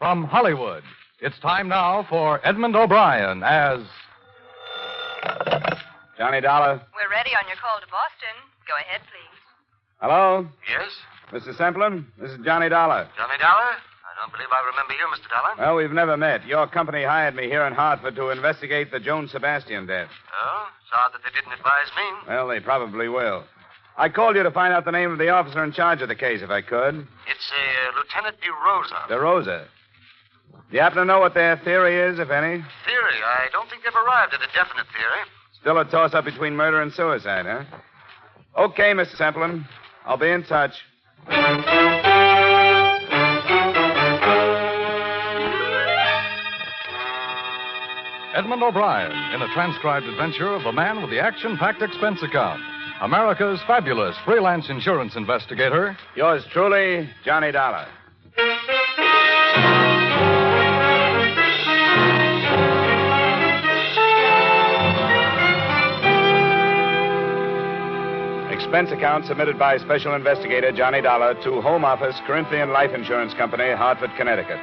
From Hollywood, it's time now for Edmund O'Brien as... Johnny Dollar. We're ready on your call to Boston. Go ahead, please. Hello? Yes? Mr. Semplin, this is Johnny Dollar. Johnny Dollar? I don't believe I remember you, Mr. Dollar. Well, we've never met. Your company hired me here in Hartford to investigate the Joan Sebastian death. Oh? Sorry that they didn't advise me. Well, they probably will. I called you to find out the name of the officer in charge of the case, if I could. It's Lieutenant DeRosa. DeRosa. Do you happen to know what their theory is, if any? Theory? I don't think they've arrived at a definite theory. Still a toss-up between murder and suicide, huh? Okay, Mr. Semplin. I'll be in touch. Edmund O'Brien in a transcribed adventure of the man with the action-packed expense account. America's fabulous freelance insurance investigator. Yours truly, Johnny Dollar. Expense account submitted by Special Investigator Johnny Dollar to Home Office, Corinthian Life Insurance Company, Hartford, Connecticut.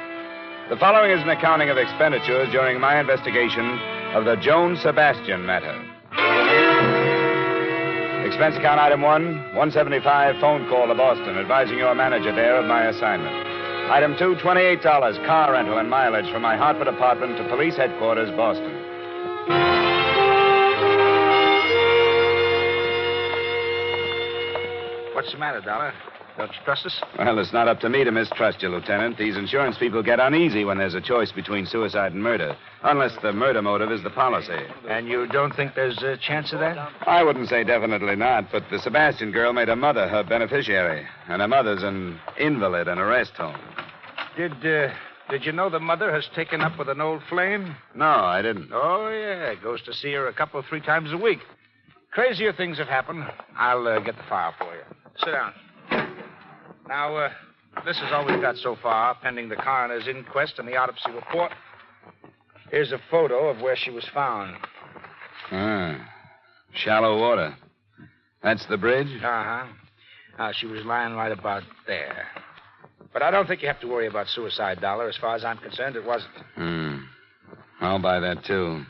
The following is an accounting of expenditures during my investigation of the Joan Sebastian matter. Expense account item 1, 175 phone call to Boston, advising your manager there of my assignment. Item 2, $28 car rental and mileage from my Hartford apartment to police headquarters, Boston. What's the matter, Dollar? Don't you trust us? Well, it's not up to me to mistrust you, Lieutenant. These insurance people get uneasy when there's a choice between suicide and murder, unless the murder motive is the policy. And you don't think there's a chance of that? I wouldn't say definitely not, but the Sebastian girl made her mother her beneficiary, and her mother's an invalid in a rest home. Did you know the mother has taken up with an old flame? No, I didn't. Oh, yeah. Goes to see her a couple, 3 times a week. Crazier things have happened. I'll get the file for you. Sit down. Now, this is all we've got so far, pending the coroner's inquest and the autopsy report. Here's a photo of where she was found. Shallow water. That's the bridge? Uh-huh. She was lying right about there. But I don't think you have to worry about suicide, Dollar. As far as I'm concerned, it wasn't. I'll buy that, too.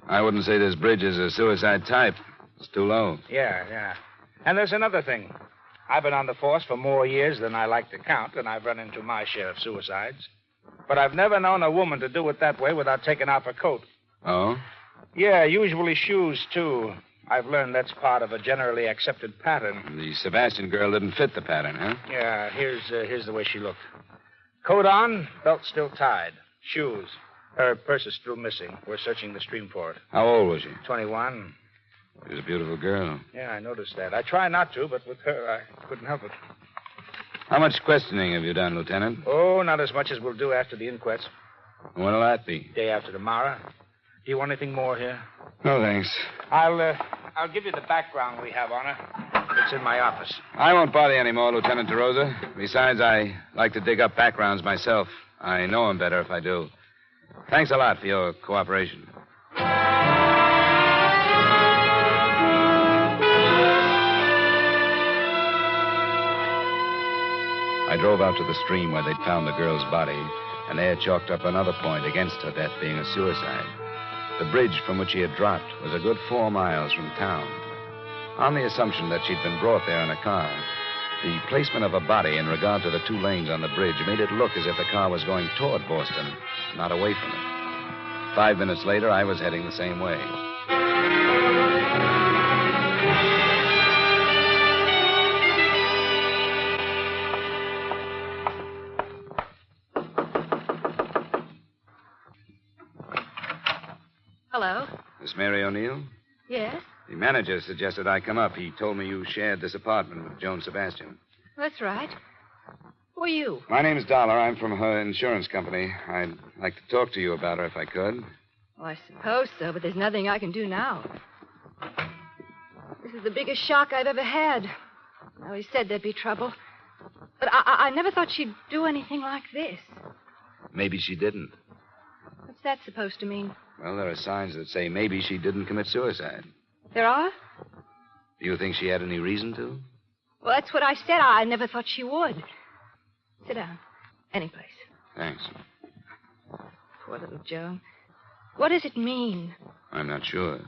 I wouldn't say this bridge is a suicide type. It's too low. Yeah. And there's another thing. I've been on the force for more years than I like to count, and I've run into my share of suicides. But I've never known a woman to do it that way without taking off her coat. Oh? Yeah, usually shoes, too. I've learned that's part of a generally accepted pattern. The Sebastian girl didn't fit the pattern, huh? Yeah, here's the way she looked. Coat on, belt still tied. Shoes. Her purse is still missing. We're searching the stream for it. How old was she? 21. She was a beautiful girl. Yeah, I noticed that. I try not to, but with her, I couldn't help it. How much questioning have you done, Lieutenant? Oh, not as much as we'll do after the inquest. When'll that be? Day after tomorrow. Do you want anything more here? No, thanks. I'll give you the background we have on her. It's in my office. I won't bother you anymore, Lieutenant DeRosa. Besides, I like to dig up backgrounds myself. I know them better if I do. Thanks a lot for your cooperation. I drove out to the stream where they'd found the girl's body, and there chalked up another point against her death being a suicide. The bridge from which she had dropped was a good 4 miles from town. On the assumption that she'd been brought there in a car, the placement of a body in regard to the 2 lanes on the bridge made it look as if the car was going toward Boston, not away from it. 5 minutes later, I was heading the same way. Hello? Miss Mary O'Neill? Yes? The manager suggested I come up. He told me you shared this apartment with Joan Sebastian. That's right. Who are you? My name's Dollar. I'm from her insurance company. I'd like to talk to you about her if I could. Well, I suppose so, but there's nothing I can do now. This is the biggest shock I've ever had. I always said there'd be trouble. But I never thought she'd do anything like this. Maybe she didn't. What's that supposed to mean? Well, there are signs that say maybe she didn't commit suicide. There are? Do you think she had any reason to? Well, that's what I said. I never thought she would. Sit down. Any place. Thanks. Poor little Joan. What does it mean? I'm not sure.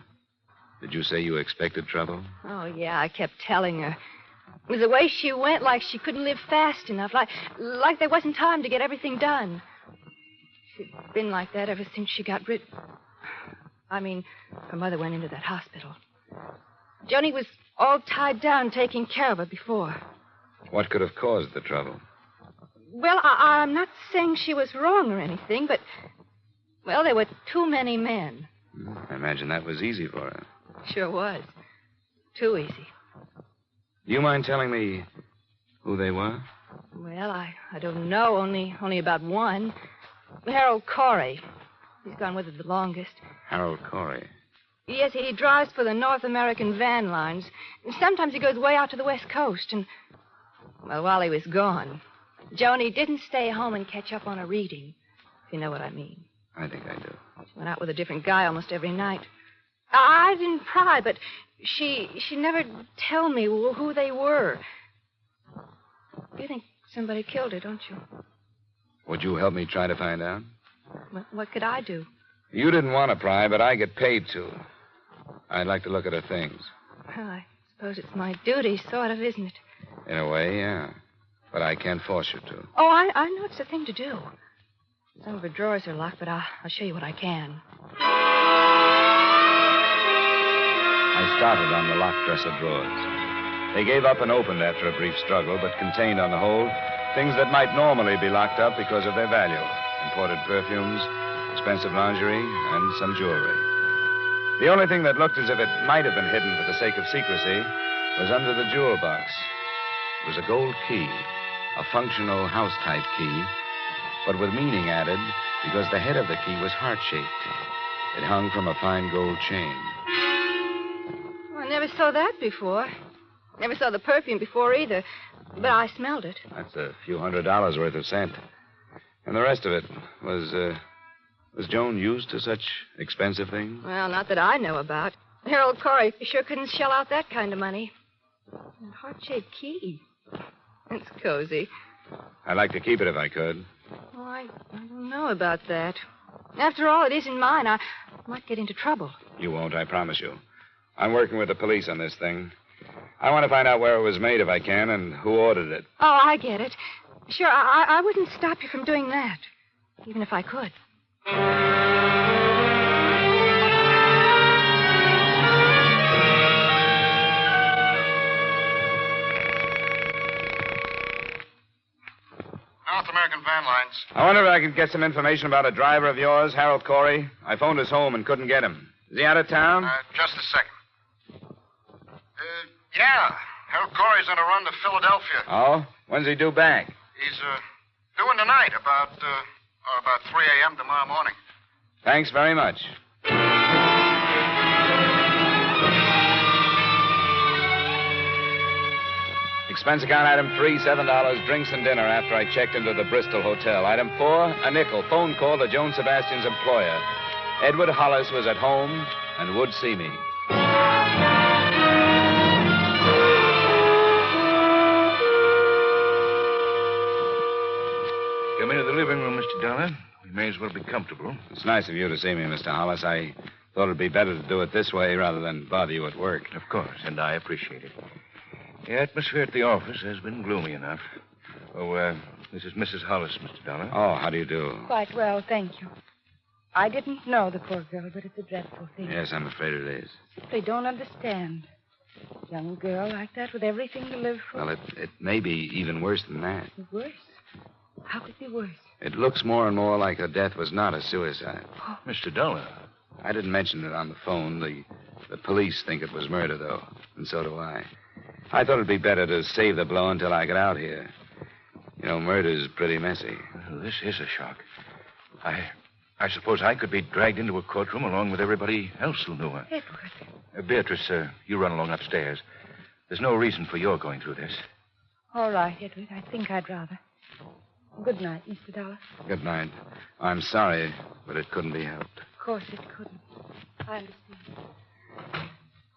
Did you say you expected trouble? Oh, yeah, I kept telling her. It was the way she went, like she couldn't live fast enough, like there wasn't time to get everything done. She'd been like that ever since she got rid... I mean, her mother went into that hospital. Joni was all tied down taking care of her before. What could have caused the trouble? Well, I'm not saying she was wrong or anything, but... Well, there were too many men. I imagine that was easy for her. Sure was. Too easy. Do you mind telling me who they were? Well, I don't know. Only about one. Harold Corey. He's gone with her the longest. Harold Corey. Yes, he drives for the North American van lines. Sometimes he goes way out to the West Coast. And, well, while he was gone, Joni didn't stay home and catch up on her reading, if you know what I mean. I think I do. She went out with a different guy almost every night. I didn't pry, but she never tell me who they were. You think somebody killed her, don't you? Would you help me try to find out? What could I do? You didn't want to pry, but I get paid to. I'd like to look at her things. Well, I suppose it's my duty, sort of, isn't it? In a way, yeah. But I can't force you to. Oh, I know it's the thing to do. Some of her drawers are locked, but I'll show you what I can. I started on the locked dresser drawers. They gave up and opened after a brief struggle, but contained on the whole things that might normally be locked up because of their value. Imported perfumes, expensive lingerie, and some jewelry. The only thing that looked as if it might have been hidden for the sake of secrecy was under the jewel box. It was a gold key, a functional house-type key, but with meaning added because the head of the key was heart-shaped. It hung from a fine gold chain. Well, I never saw that before. Never saw the perfume before either, but I smelled it. That's a few $100s worth of scent. And the rest of it was Joan used to such expensive things? Well, not that I know about. Harold Corey sure couldn't shell out that kind of money. A heart-shaped key. It's cozy. I'd like to keep it if I could. Oh, I don't know about that. After all, it isn't mine. I might get into trouble. You won't, I promise you. I'm working with the police on this thing. I want to find out where it was made if I can and who ordered it. Oh, I get it. Sure, I wouldn't stop you from doing that, even if I could. North American van lines. I wonder if I could get some information about a driver of yours, Harold Corey. I phoned his home and couldn't get him. Is he out of town? Just a second. Yeah. Harold Corey's on a run to Philadelphia. Oh? When's he due back? He's doing tonight, about 3 a.m. tomorrow morning. Thanks very much. Expense account item 3, $7, drinks and dinner after I checked into the Bristol Hotel. Item 4, a nickel, phone call to Joan Sebastian's employer. Edward Hollis was at home and would see me. Come into the living room, Mr. Dollar. We may as well be comfortable. It's nice of you to see me, Mr. Hollis. I thought it'd be better to do it this way rather than bother you at work. Of course, and I appreciate it. The atmosphere at the office has been gloomy enough. Oh, this is Mrs. Hollis, Mr. Dollar. Oh, how do you do? Quite well, thank you. I didn't know the poor girl, but it's a dreadful thing. Yes, I'm afraid it is. They don't understand. A young girl like that with everything to live for. Well, it may be even worse than that. Worse? How could it be worse? It looks more and more like her death was not a suicide. Oh. Mr. Dollar. I didn't mention it on the phone. The police think it was murder, though, and so do I. I thought it'd be better to save the blow until I get out here. You know, murder's pretty messy. Well, this is a shock. I suppose I could be dragged into a courtroom along with everybody else who knew her. Edward. Beatrice, you run along upstairs. There's no reason for your going through this. All right, Edward. I think I'd rather. Good night, Mr. Dollar. Good night. I'm sorry, but it couldn't be helped. Of course it couldn't. I understand.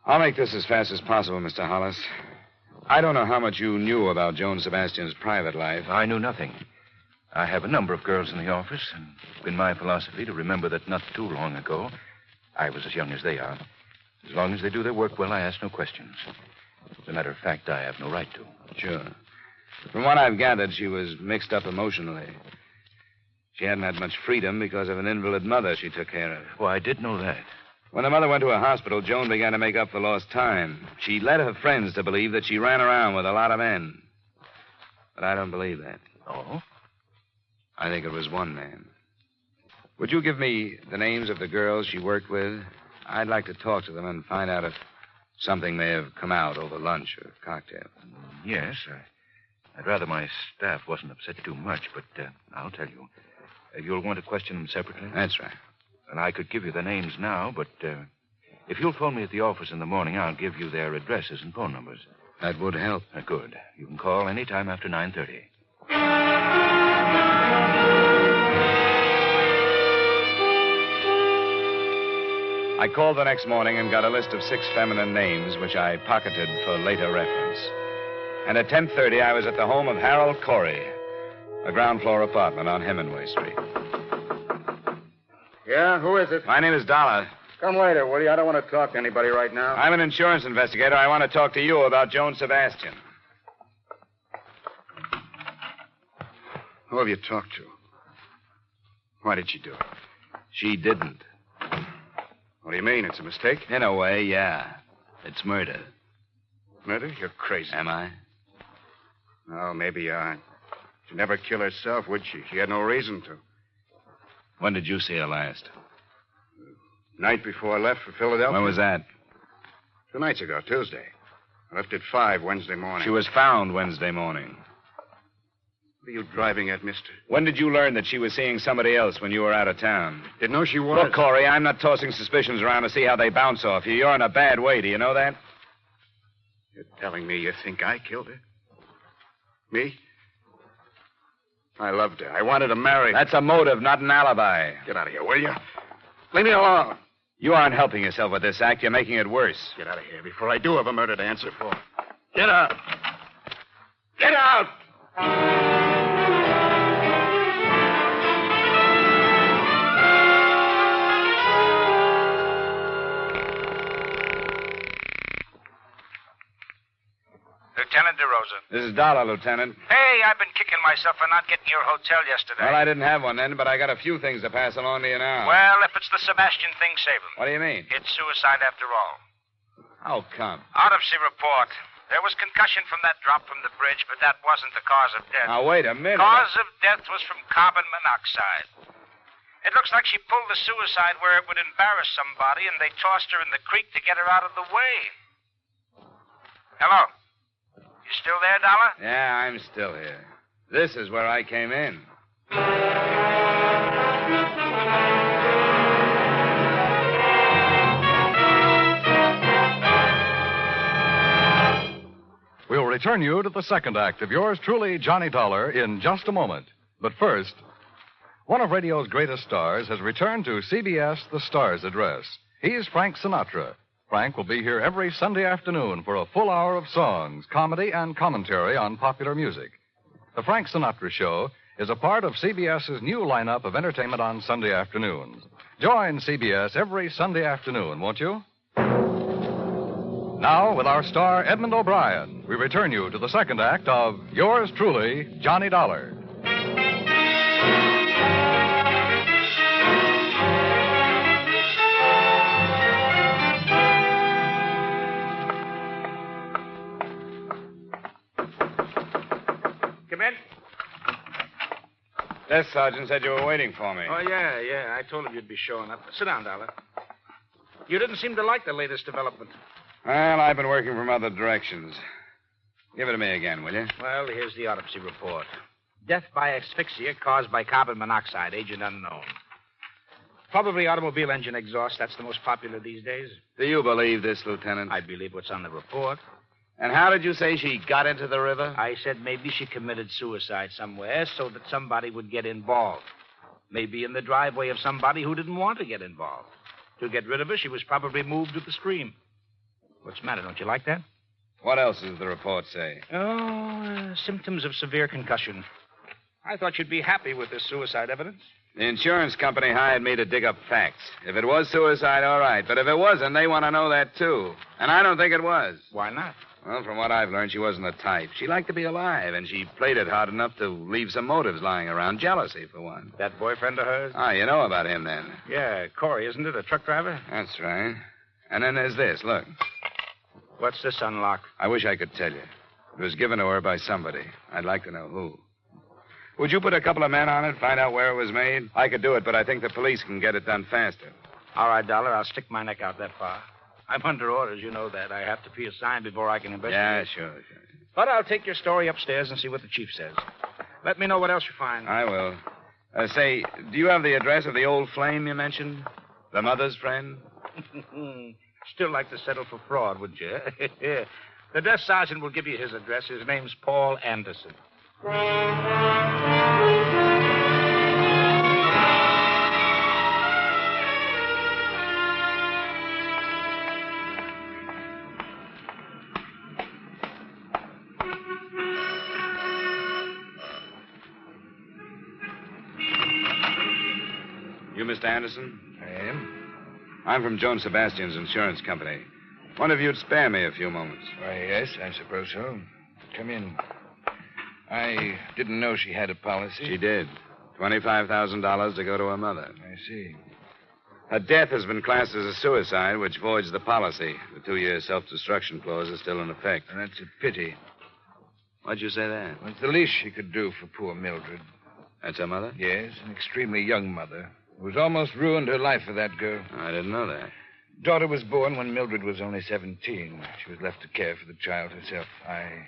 I'll make this as fast as possible, Mr. Hollis. I don't know how much you knew about Joan Sebastian's private life. I knew nothing. I have a number of girls in the office, and it's been my philosophy to remember that not too long ago, I was as young as they are. As long as they do their work well, I ask no questions. As a matter of fact, I have no right to. Sure. From what I've gathered, she was mixed up emotionally. She hadn't had much freedom because of an invalid mother she took care of. Oh, I did know that. When the mother went to a hospital, Joan began to make up for lost time. She led her friends to believe that she ran around with a lot of men. But I don't believe that. Oh? I think it was one man. Would you give me the names of the girls she worked with? I'd like to talk to them and find out if something may have come out over lunch or cocktail. Yes. I'd rather my staff wasn't upset too much, but I'll tell you. You'll want to question them separately? That's right. And I could give you their names now, but if you'll phone me at the office in the morning, I'll give you their addresses and phone numbers. That would help. Good. You can call any time after 9:30. I called the next morning and got a list of 6 feminine names, which I pocketed for later reference. And at 10:30, I was at the home of Harold Corey, a ground-floor apartment on Hemingway Street. Yeah, who is it? My name is Dollar. Come later, will you? I don't want to talk to anybody right now. I'm an insurance investigator. I want to talk to you about Joan Sebastian. Who have you talked to? Why did she do it? She didn't. What do you mean? It's a mistake? In a way, yeah. It's murder. Murder? You're crazy. Am I? Oh, maybe you are. She'd never kill herself, would she? She had no reason to. When did you see her last? Night before I left for Philadelphia. When was that? 2 nights ago, Tuesday. I left at 5 Wednesday morning. She was found Wednesday morning. What are you driving at, mister? When did you learn that she was seeing somebody else when you were out of town? Didn't know she was. Look, Corey, I'm not tossing suspicions around to see how they bounce off you. You're in a bad way. Do you know that? You're telling me you think I killed her? Me? I loved her. I wanted to marry her. That's a motive, not an alibi. Get out of here, will you? Leave me alone. You aren't helping yourself with this act. You're making it worse. Get out of here before I do have a murder to answer for. Get out. Get out! Lieutenant DeRosa. This is Dollar, Lieutenant. Hey, I've been kicking myself for not getting your hotel yesterday. Well, I didn't have one then, but I got a few things to pass along to you now. Well, if it's the Sebastian thing, save him. What do you mean? It's suicide after all. How come? Autopsy report. There was concussion from that drop from the bridge, but that wasn't the cause of death. Now, wait a minute. Cause of death was from carbon monoxide. It looks like she pulled the suicide where it would embarrass somebody, and they tossed her in the creek to get her out of the way. Hello? You still there, Dollar? Yeah, I'm still here. This is where I came in. We'll return you to the second act of yours truly, Johnny Dollar, in just a moment. But first, one of radio's greatest stars has returned to CBS The Stars Address. He's Frank Sinatra. Frank will be here every Sunday afternoon for a full hour of songs, comedy, and commentary on popular music. The Frank Sinatra Show is a part of CBS's new lineup of entertainment on Sunday afternoons. Join CBS every Sunday afternoon, won't you? Now, with our star, Edmund O'Brien, we return you to the second act of yours truly, Johnny Dollar. Come in. Desk sergeant said you were waiting for me. Oh, yeah. I told him you'd be showing up. Sit down, Dollar. You didn't seem to like the latest development. Well, I've been working from other directions. Give it to me again, will you? Well, here's the autopsy report. Death by asphyxia caused by carbon monoxide, agent unknown. Probably automobile engine exhaust. That's the most popular these days. Do you believe this, Lieutenant? I believe what's on the report. And how did you say she got into the river? I said maybe she committed suicide somewhere so that somebody would get involved. Maybe in the driveway of somebody who didn't want to get involved. To get rid of her, she was probably moved to the stream. What's the matter? Don't you like that? What else does the report say? Oh, symptoms of severe concussion. I thought you'd be happy with this suicide evidence. The insurance company hired me to dig up facts. If it was suicide, all right. But if it wasn't, they want to know that, too. And I don't think it was. Why not? Well, from what I've learned, she wasn't the type. She liked to be alive, and she played it hard enough to leave some motives lying around. Jealousy, for one. That boyfriend of hers? Ah, you know about him, then. Yeah, Corey, isn't it? A truck driver? That's right. And then there's this. Look. What's this unlock? I wish I could tell you. It was given to her by somebody. I'd like to know who. Would you put a couple of men on it, find out where it was made? I could do it, but I think the police can get it done faster. All right, Dollar. I'll stick my neck out that far. I'm under orders, you know that. I have to be assigned before I can investigate. Yeah, sure. But I'll take your story upstairs and see what the chief says. Let me know what else you find. I will. Say, do you have the address of the old flame you mentioned? The mother's friend? Still like to settle for fraud, wouldn't you? The desk sergeant will give you his address. His name's Paul Anderson. You Mr. Anderson? I am. I'm from Joan Sebastian's insurance company. Wonder if you'd spare me a few moments. Why, yes, I suppose so. Come in. I didn't know she had a policy. She did. $25,000 to go to her mother. I see. Her death has been classed as a suicide, which voids the policy. The 2-year self-destruction clause is still in effect. And that's a pity. Why'd you say that? Well, it's the least she could do for poor Mildred. That's her mother? Yes, an extremely young mother who has almost ruined her life for that girl. I didn't know that. Daughter was born when Mildred was only 17. She was left to care for the child herself. I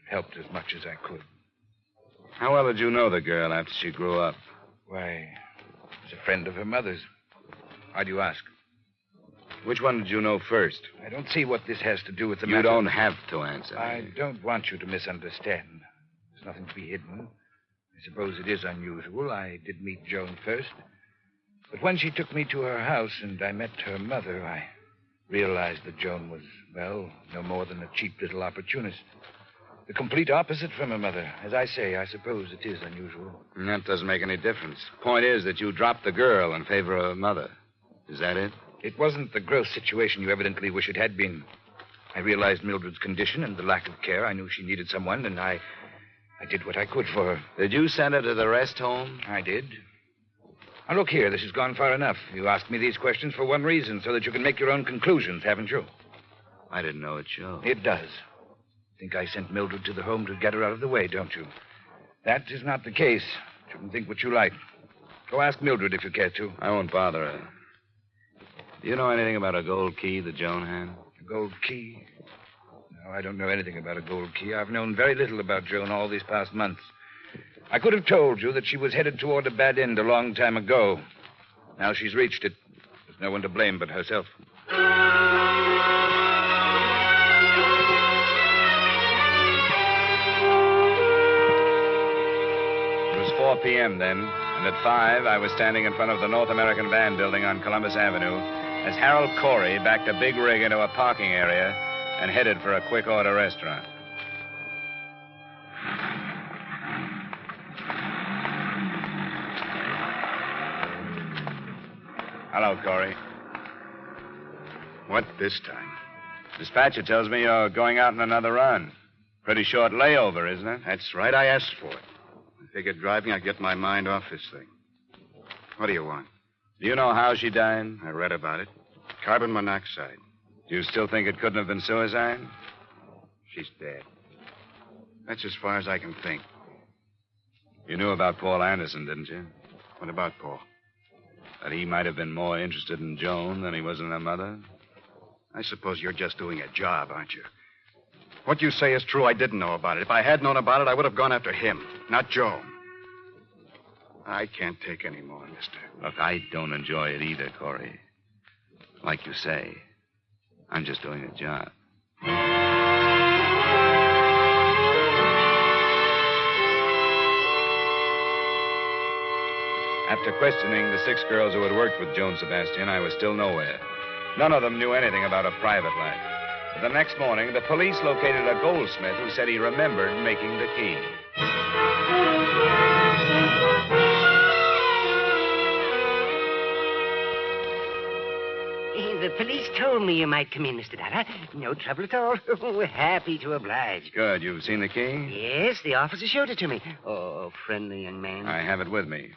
helped as much as I could. How well did you know the girl after she grew up? Why, was a friend of her mother's. Why do you ask? Which one did you know first? I don't see what this has to do with the You matter. don't have to answer. I don't want you to misunderstand. There's nothing to be hidden. I suppose it is unusual. I did meet Joan first. But when she took me to her house and I met her mother, I realized that Joan was, well, no more than a cheap little opportunist. The complete opposite from her mother. As I say, I suppose it is unusual. That doesn't make any difference. Point is that you dropped the girl in favor of her mother. Is that it? It wasn't the gross situation you evidently wish it had been. I realized Mildred's condition and the lack of care. I knew she needed someone, and I did what I could for her. Did you send her to the rest home? I did. Now, look here. This has gone far enough. You asked me these questions for one reason, so that you can make your own conclusions, haven't you? I didn't know it showed. It does. Think I sent Mildred to the home to get her out of the way, don't you? That is not the case. You can think what you like. Go ask Mildred if you care to. I won't bother her. Do you know anything about a gold key that Joan had? A gold key? No, I don't know anything about a gold key. I've known very little about Joan all these past months. I could have told you that she was headed toward a bad end a long time ago. Now she's reached it. There's no one to blame but herself. It was 4 p.m. then, and at 5, I was standing in front of the North American Van building on Columbus Avenue as Harold Corey backed a big rig into a parking area and headed for a quick-order restaurant. Hello, Corey. What this time? Dispatcher tells me you're going out on another run. Pretty short layover, isn't it? That's right. I asked for it. I figured driving, I'd get my mind off this thing. What do you want? Do you know how she died? I read about it. Carbon monoxide. Do you still think it couldn't have been suicide? She's dead. That's as far as I can think. You knew about Paul Anderson, didn't you? What about Paul? That he might have been more interested in Joan than he was in her mother? I suppose you're just doing a job, aren't you? What you say is true. I didn't know about it. If I had known about it, I would have gone after him, not Joan. I can't take any more, mister. Look, I don't enjoy it either, Corey. Like you say, I'm just doing a job. After questioning the 6 girls who had worked with Joan Sebastian, I was still nowhere. None of them knew anything about her private life. But the next morning, the police located a goldsmith who said he remembered making the key. The police told me you might come in, Mr. Dollar. No trouble at all. Happy to oblige. Good. You've seen the key? Yes, the officer showed it to me. Oh, friendly young man. I have it with me.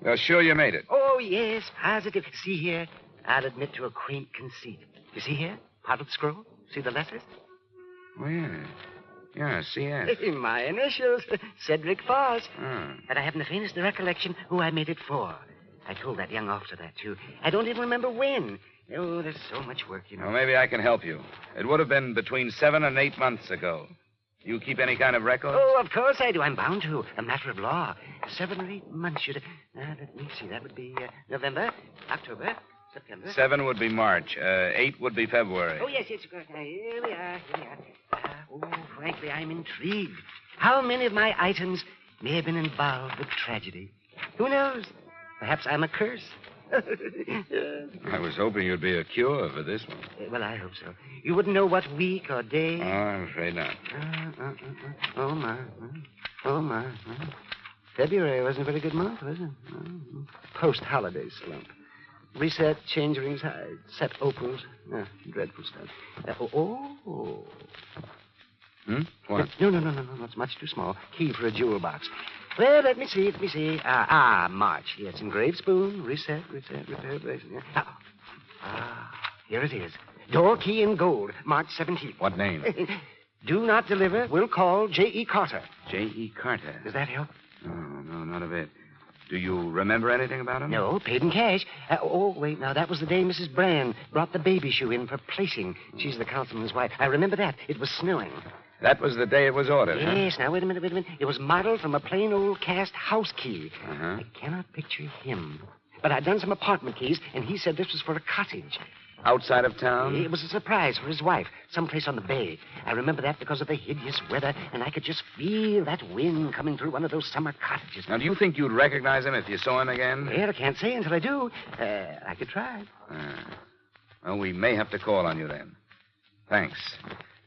You're sure you made it? Oh, yes, positive. See here, I'll admit to a quaint conceit. You see here? Potted scroll? See the letters? Oh, yeah. Yeah, CS. My initials, Cedric Foss. Oh. But I haven't the faintest recollection who I made it for. I told that young officer that, too. I don't even remember when. Oh, there's so much work, you know. Well, maybe I can help you. It would have been between 7 and 8 months ago. You keep any kind of record? Oh, of course I do. I'm bound to. A matter of law. 7 or 8 months should... let me see. That would be November, October, September. 7 would be March. 8 would be February. Oh, yes, of course. Here we are. Frankly, I'm intrigued. How many of my items may have been involved with tragedy? Who knows? Perhaps I'm a curse. I was hoping you'd be a cure for this one. Well, I hope so. You wouldn't know what week or day? Oh, I'm afraid not. Oh, my. Oh, my. February wasn't a very good month, was it? Post-holiday slump. Reset, change rings high, set opals. Dreadful stuff. What? No. It's much too small. Key for a jewel box. Well, let me see. March. Yes, engraved spoon. Reset, repair, bracelet. Here it is. Door key in gold, March 17th. What name? Do not deliver. Will call J.E. Carter. J.E. Carter. Does that help? No, not a bit. Do you remember anything about him? No, paid in cash. Wait, now, that was the day Mrs. Brand brought the baby shoe in for placing. She's the councilman's wife. I remember that. It was snowing. That was the day it was ordered, Yes, Now, wait a minute. It was modeled from a plain old cast house key. Uh-huh. I cannot picture him. But I'd done some apartment keys, and he said this was for a cottage. Outside of town? It was a surprise for his wife, someplace on the bay. I remember that because of the hideous weather, and I could just feel that wind coming through one of those summer cottages. Now, do you think you'd recognize him if you saw him again? Well, I can't say until I do. I could try. Well, we may have to call on you then. Thanks.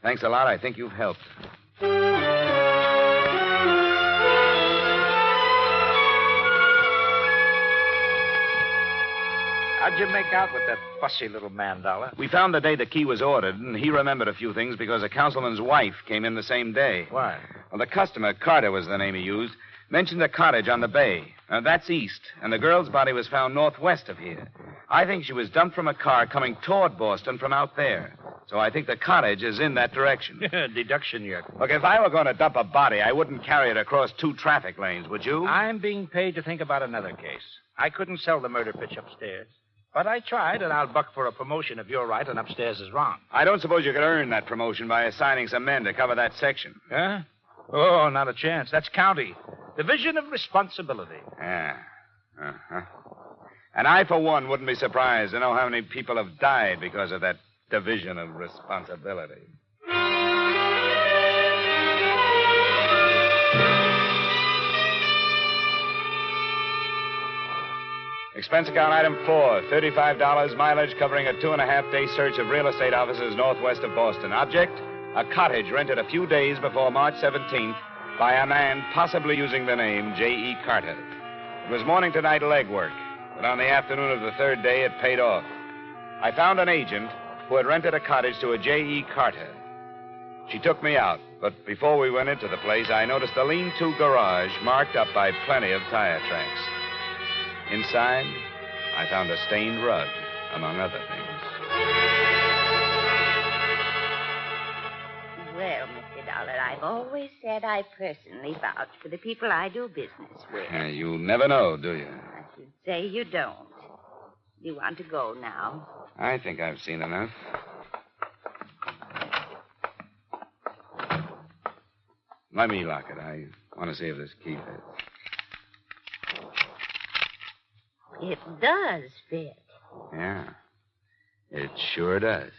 Thanks a lot. I think you've helped. How'd you make out with that fussy little man, Dollar? We found the day the key was ordered, and he remembered a few things because a councilman's wife came in the same day. Why? Well, the customer, Carter was the name he used, mentioned a cottage on the bay. Now, that's east, and the girl's body was found northwest of here. I think she was dumped from a car coming toward Boston from out there. So I think the cottage is in that direction. Deduction yet. Look, if I were going to dump a body, I wouldn't carry it across 2 traffic lanes, would you? I'm being paid to think about another case. I couldn't sell the murder pitch upstairs. But I tried, and I'll buck for a promotion if you're right and upstairs is wrong. I don't suppose you could earn that promotion by assigning some men to cover that section. Huh? Oh, not a chance. That's county. Division of responsibility. Yeah. Uh-huh. And I, for one, wouldn't be surprised to know how many people have died because of that division of responsibility. Expense account item 4, $35, mileage covering a 2.5-day search of real estate offices northwest of Boston. Object, a cottage rented a few days before March 17th by a man possibly using the name J.E. Carter. It was morning to night legwork, but on the afternoon of the 3rd day, it paid off. I found an agent who had rented a cottage to a J.E. Carter. She took me out, but before we went into the place, I noticed a lean-to garage marked up by plenty of tire tracks. Inside, I found a stained rug, among other things. Well, Mr. Dollar, I've always said I personally vouch for the people I do business with. You never know, do you? I should say you don't. You want to go now? I think I've seen enough. Let me lock it. I want to see if this key fits. It does fit. Yeah, it sure does.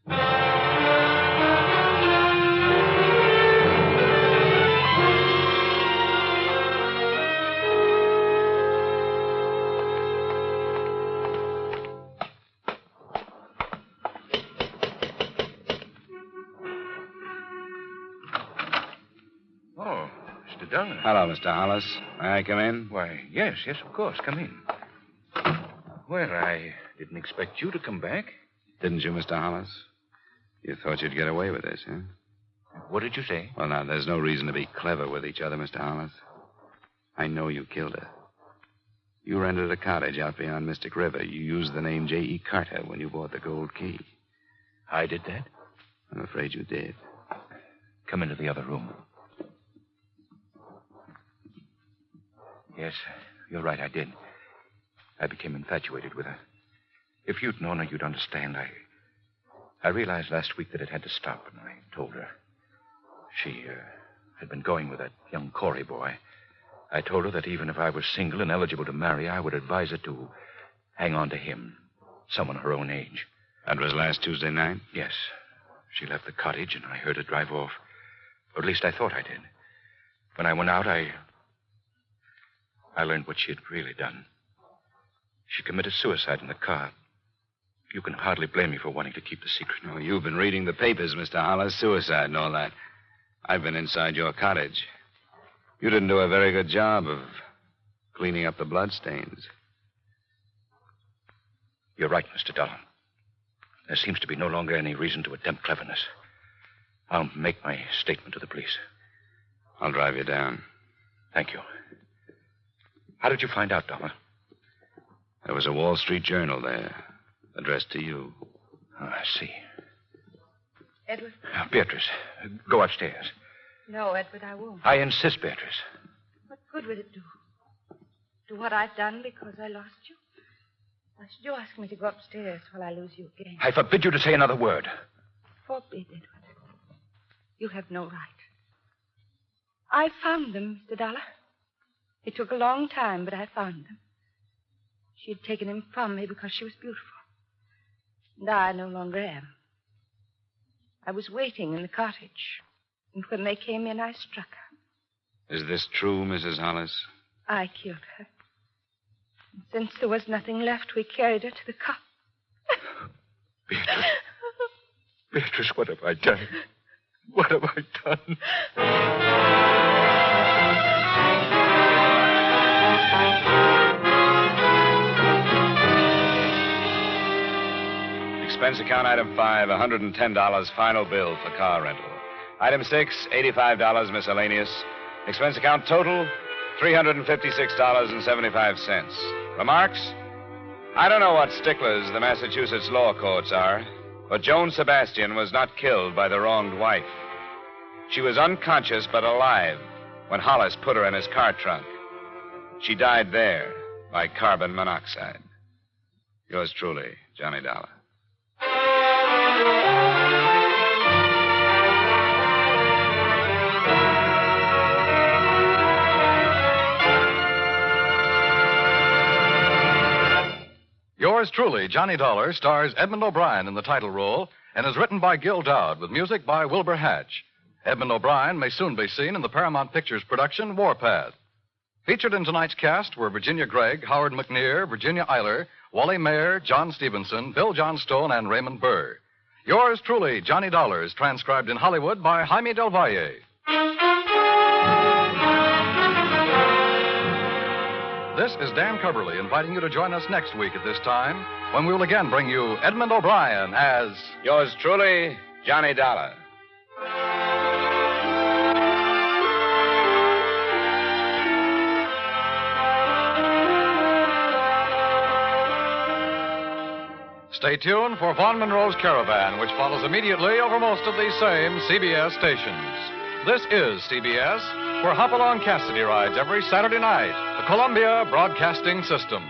Oh, Mr. Dollar. Hello, Mr. Hollis. May I come in? Why, yes, of course. Come in. Well, I didn't expect you to come back. Didn't you, Mr. Hollis? You thought you'd get away with this, huh? What did you say? Well, now, there's no reason to be clever with each other, Mr. Hollis. I know you killed her. You rented a cottage out beyond Mystic River. You used the name J.E. Carter when you bought the gold key. I did that? I'm afraid you did. Come into the other room. Yes, you're right, I did. I became infatuated with her. If you'd known her, you'd understand. I realized last week that it had to stop, and I told her. She had been going with that young Corey boy. I told her that even if I was single and eligible to marry, I would advise her to hang on to him, someone her own age. That was last Tuesday night? Yes. She left the cottage, and I heard her drive off. Or at least I thought I did. When I went out, I learned what she had really done. She committed suicide in the car. You can hardly blame me for wanting to keep the secret. No, you've been reading the papers, Mr. Hollis. Suicide and all that. I've been inside your cottage. You didn't do a very good job of cleaning up the bloodstains. You're right, Mr. Dollar. There seems to be no longer any reason to attempt cleverness. I'll make my statement to the police. I'll drive you down. Thank you. How did you find out, Dollar? There was a Wall Street Journal there, addressed to you. Oh, I see. Edward? Now, Beatrice, go upstairs. No, Edward, I won't. I insist, Beatrice. What good would it do? Do what I've done because I lost you? Why should you ask me to go upstairs while I lose you again? I forbid you to say another word. Forbid, Edward. You have no right. I found them, Mr. Dollar. It took a long time, but I found them. She had taken him from me because she was beautiful. And I no longer am. I was waiting in the cottage. And when they came in, I struck her. Is this true, Mrs. Hollis? I killed her. And since there was nothing left, we carried her to the cop. Beatrice. Beatrice, what have I done? What have I done? Expense account item 5, $110 final bill for car rental. Item 6, $85 miscellaneous. Expense account total, $356.75. Remarks? I don't know what sticklers the Massachusetts law courts are, but Joan Sebastian was not killed by the wronged wife. She was unconscious but alive when Hollis put her in his car trunk. She died there by carbon monoxide. Yours truly, Johnny Dollar. Yours truly, Johnny Dollar, stars Edmund O'Brien in the title role and is written by Gil Dowd with music by Wilbur Hatch. Edmund O'Brien may soon be seen in the Paramount Pictures production Warpath. Featured in tonight's cast were Virginia Gregg, Howard McNear, Virginia Eiler, Wally Mayer, John Stevenson, Bill Johnstone, and Raymond Burr. Yours truly, Johnny Dollar, is transcribed in Hollywood by Jaime Del Valle. This is Dan Coverly inviting you to join us next week at this time when we will again bring you Edmund O'Brien as... Yours truly, Johnny Dollar. Stay tuned for Vaughn Monroe's Caravan, which follows immediately over most of these same CBS stations. This is CBS, where Hopalong Cassidy rides every Saturday night, the Columbia Broadcasting System.